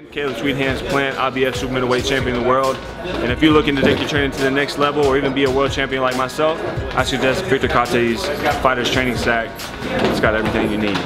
Caleb Sweethand's plant, IBF super middleweight champion of the world. And if you're looking to take your training to the next level or even be a world champion like myself, I suggest Victor Kate's Fighters Training Sack. It's got everything you need.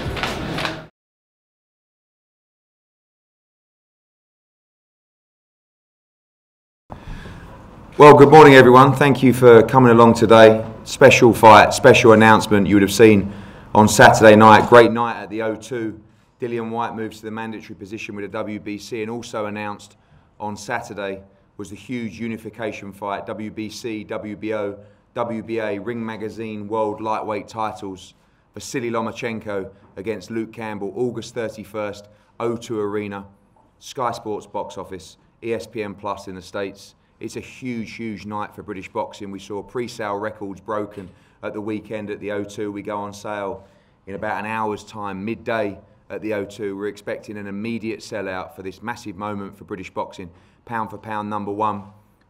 Well, good morning everyone. Thank you for coming along today. Special fight, special announcement you would have seen on Saturday night. Great night at the O2. Dillian Whyte moves to the mandatory position with the WBC, and also announced on Saturday was the huge unification fight, WBC, WBO, WBA, Ring Magazine World Lightweight titles. Vasyl Lomachenko against Luke Campbell, August 31st, O2 Arena, Sky Sports box office, ESPN Plus in the States. It's a huge, huge night for British boxing. We saw pre-sale records broken at the weekend at the O2. We go on sale in about an hour's time, midday at the O2. We're expecting an immediate sellout for this massive moment for British boxing. Pound for pound #1,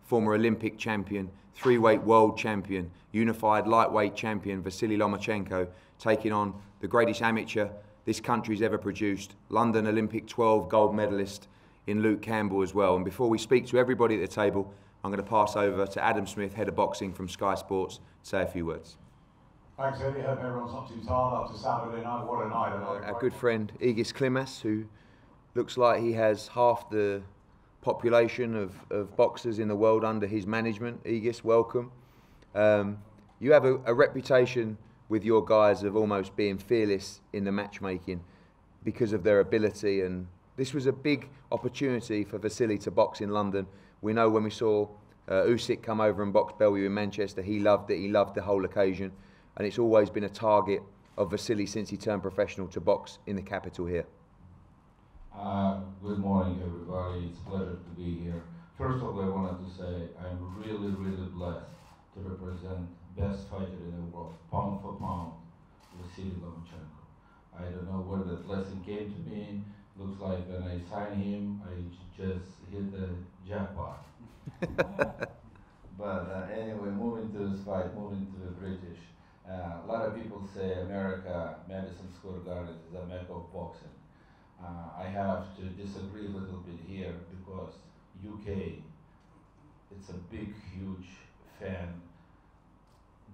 former Olympic champion, three-weight world champion, unified lightweight champion Vasyl Lomachenko, taking on the greatest amateur this country's ever produced, London Olympic 12 gold medalist in Luke Campbell as well. And before we speak to everybody at the table, I'm going to pass over to Adam Smith, head of boxing from Sky Sports, to say a few words. Thanks, Eddie. Hope everyone's not too tired after Saturday night. What a night. Our good friend Igis Klimas, who looks like he has half the population of boxers in the world under his management. Igis, welcome. You have a reputation with your guys of almost being fearless in the matchmaking because of their ability, and this was a big opportunity for Vasyl to box in London. We know when we saw Usyk come over and box Bellew in Manchester, he loved it, he loved the whole occasion. And it's always been a target of Vasyl since he turned professional to box in the capital here. Good morning, everybody. It's a pleasure to be here. First of all, I wanted to say I'm really, really blessed to represent best fighter in the world, pound for pound, Vasyl Lomachenko. I don't know where that blessing came to me. Looks like when I signed him, I just hit the jackpot. But anyway, moving to this fight, moving to the British. A lot of people say America, Madison Square Garden is a mecca of boxing. I have to disagree a little bit here because UK, it's a big, huge fan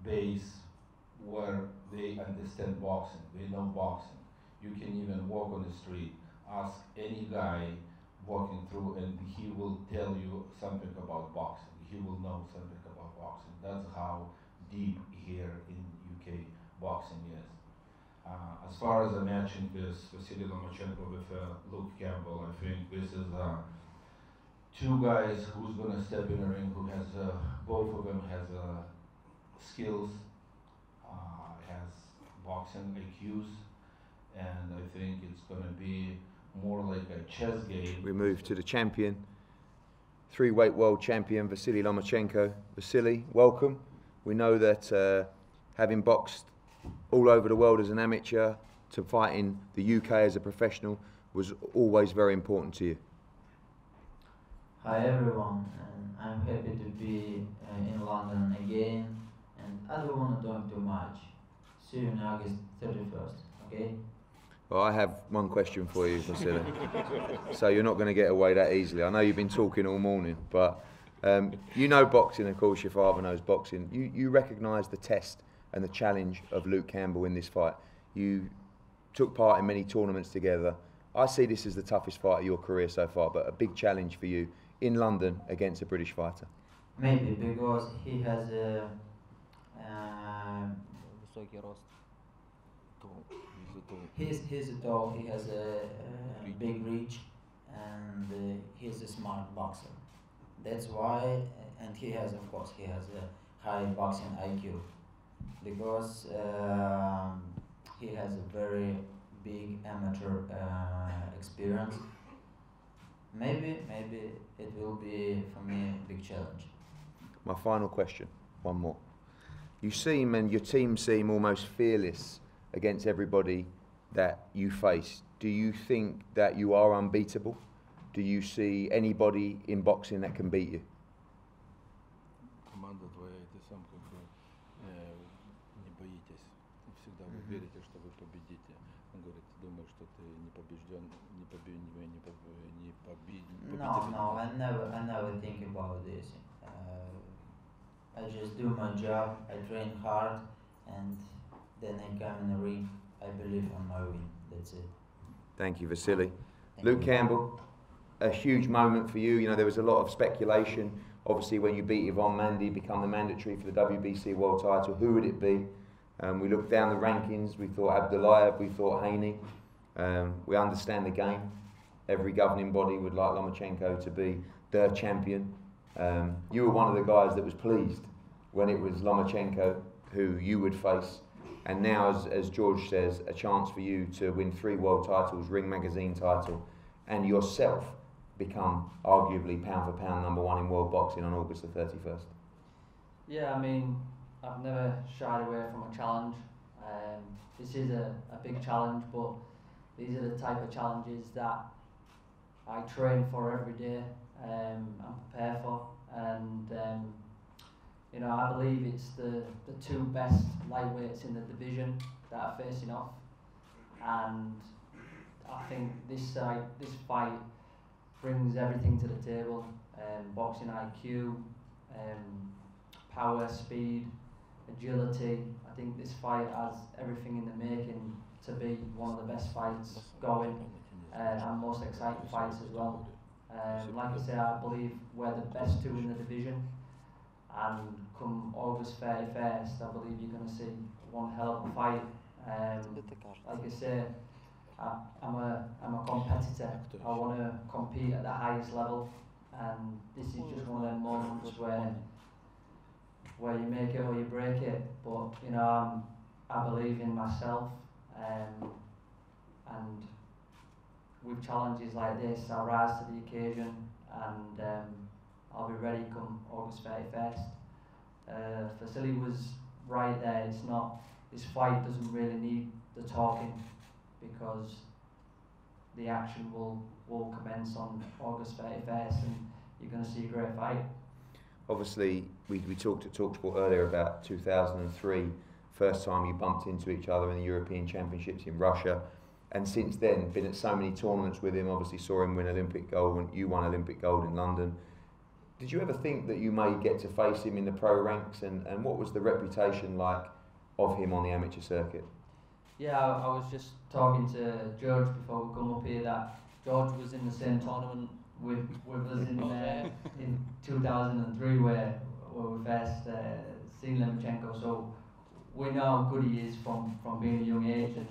base where they understand boxing, they know boxing. You can even walk on the street, ask any guy walking through and he will tell you something about boxing. He will know something about boxing. That's how deep here in UK boxing is. As far as the matching this Vasyl Lomachenko with Luke Campbell, I think this is two guys who's going to step in the ring who has, both of them has skills, has boxing IQs, and I think it's going to be more like a chess game. We move to the champion, three-weight world champion Vasyl Lomachenko. Vasyl, welcome. We know that having boxed all over the world as an amateur to fight in the UK as a professional was always very important to you. Hi everyone, and I'm happy to be in London again, and I don't want to talk too much. See you on August 31st, okay? Well, I have one question for you, Vasyl. So you're not going to get away that easily. I know you've been talking all morning, but you know boxing, of course, your father knows boxing. You recognise the test and the challenge of Luke Campbell in this fight. You took part in many tournaments together. I see this as the toughest fight of your career so far, but a big challenge for you in London against a British fighter. Maybe because he has a he's a tall, he has a big reach, and he's a smart boxer. That's why, and he has, of course, he has a high boxing IQ, because he has a very big amateur experience. Maybe it will be, for me, a big challenge. My final question, one more. You seem, and your team seem, almost fearless against everybody that you face. Do you think that you are unbeatable? Do you see anybody in boxing that can beat you? Команда твоя, и ты сам не боитесь. Всегда вы верите, что вы победите. Он говорит, думаешь, что ты не побежден, No, I never think about this. I just do my job, I train hard, and then I come in the ring. I believe on my win. That's it. Thank you, Vasyl. Thank Luke you. Campbell, a huge moment for you. You know, there was a lot of speculation. Obviously, when you beat Yvonne Mandy, become the mandatory for the WBC world title, who would it be? We looked down the rankings. We thought Abdullayev, we thought Haney. We understand the game. Every governing body would like Lomachenko to be their champion. You were one of the guys that was pleased when it was Lomachenko who you would face. And now, as George says, a chance for you to win 3 world titles, Ring Magazine title, and yourself become arguably pound for pound #1 in world boxing on August the 31st. Yeah, I mean, I've never shied away from a challenge. This is a big challenge, but these are the type of challenges that I train for every day and prepare for. And you know, I believe it's the 2 best lightweights in the division that are facing off, and I think this fight brings everything to the table: boxing IQ, power, speed, agility. I think this fight has everything in the making to be one of the best fights going, and most exciting fights as well. Like I say, I believe we're the best 2 in the division, and come August 31st, I believe you're going to see one hell of a fight. Like I say, I'm a competitor. I want to compete at the highest level, and this is just one of them moments where you make it or you break it. But you know, I believe in myself, and with challenges like this, I rise to the occasion, and I'll be ready come August 31st. Vasyl was right there. It's not. This fight doesn't really need the talking, because the action will commence on August 31st, and you're going to see a great fight. Obviously, we talked at TalkSport earlier about 2003, first time you bumped into each other in the European Championships in Russia, and since then been at so many tournaments with him. Obviously saw him win Olympic gold when you won Olympic gold in London. Did you ever think that you may get to face him in the pro ranks, and what was the reputation like of him on the amateur circuit? Yeah, I was just talking to George before we come up here that George was in the same tournament with us in 2003 where we first seen Lomachenko, so we know how good he is from being a young age, and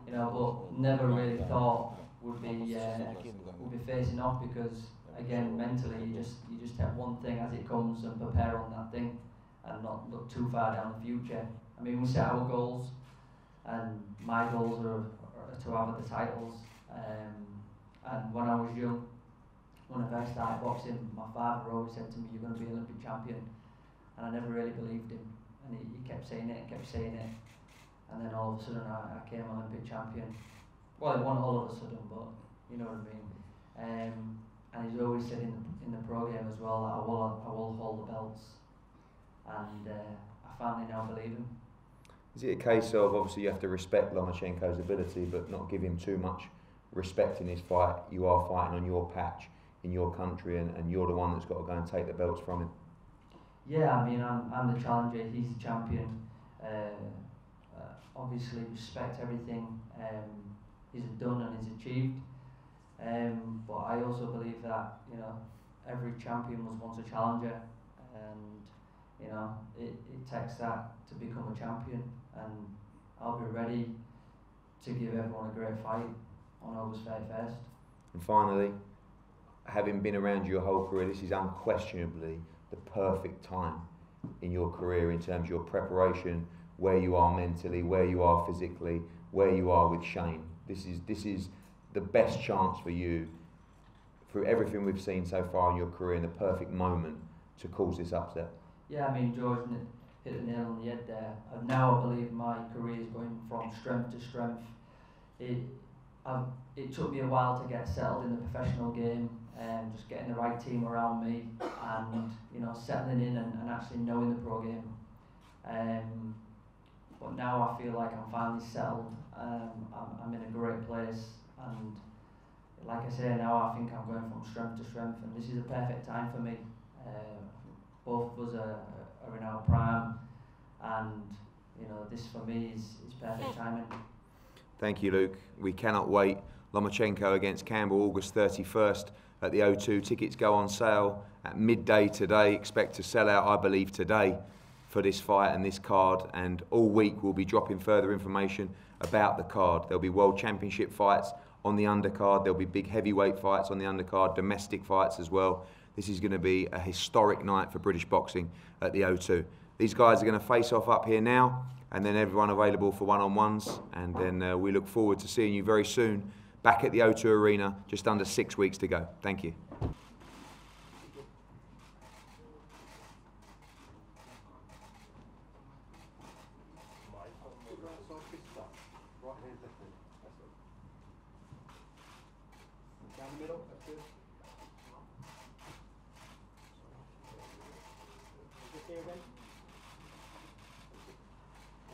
you know, but never really thought would be facing off, because again, mentally you just have one thing as it comes and prepare on that thing and not look too far down the future. I mean, we set our goals, and my goals are to have the titles. And when I was young, when I first started boxing, my father always said to me, "You're going to be an Olympic champion," and I never really believed him. And he kept saying it and kept saying it, and then all of a sudden I came Olympic champion. Well, it wasn't all of a sudden, but you know what I mean. And he's always said in the program as well that I will hold the belts, and I finally now believe him. Is it a case of, obviously you have to respect Lomachenko's ability but not give him too much respect in his fight? You are fighting on your patch in your country, and you're the one that's got to go and take the belts from him. Yeah, I mean, I'm the challenger, he's the champion. Obviously respect everything he's done and he's achieved. But I also believe that, you know, every champion was once a challenger, and you know, it takes that to become a champion, and I'll be ready to give everyone a great fight on August 31st. And finally, having been around your whole career, this is unquestionably the perfect time in your career in terms of your preparation, where you are mentally, where you are physically, where you are with Shane. This is the best chance for you, through everything we've seen so far in your career, in the perfect moment to cause this upset. Yeah, I mean, George hit the nail on the head there. Now I believe my career is going from strength to strength. It took me a while to get settled in the professional game, and just getting the right team around me, and you know, settling in and actually knowing the pro game. but now I feel like I'm finally settled. I'm in a great place, and like I say, now I think I'm going from strength to strength, and this is a perfect time for me. Both of us are in our prime, and you know, this for me is perfect timing. Thank you, Luke. We cannot wait. Lomachenko against Campbell, August 31st at the O2. Tickets go on sale at midday today. Expect to sell out, I believe, today for this fight and this card. And all week we'll be dropping further information about the card. There'll be World Championship fights on the undercard. There'll be big heavyweight fights on the undercard, domestic fights as well. This is going to be a historic night for British boxing at the O2. These guys are going to face off up here now, and then everyone available for one-on-ones. And then we look forward to seeing you very soon back at the O2 Arena, just under 6 weeks to go. Thank you. Down the middle, that's good. Just here again.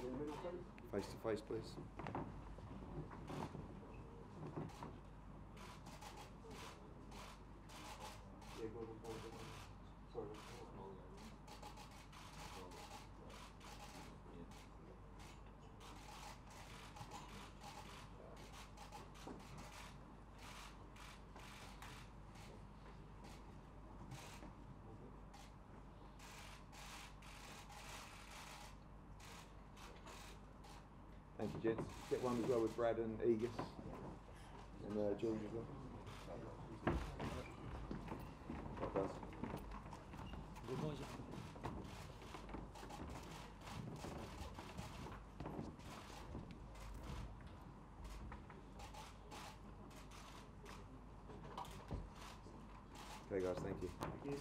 In the middle, please. Face to face, please. Yeah, go forward. Sorry. Thank you, gents. Get one as well with Brad and Aegis and George as well. Well done. Okay, guys, thank you. Thank you.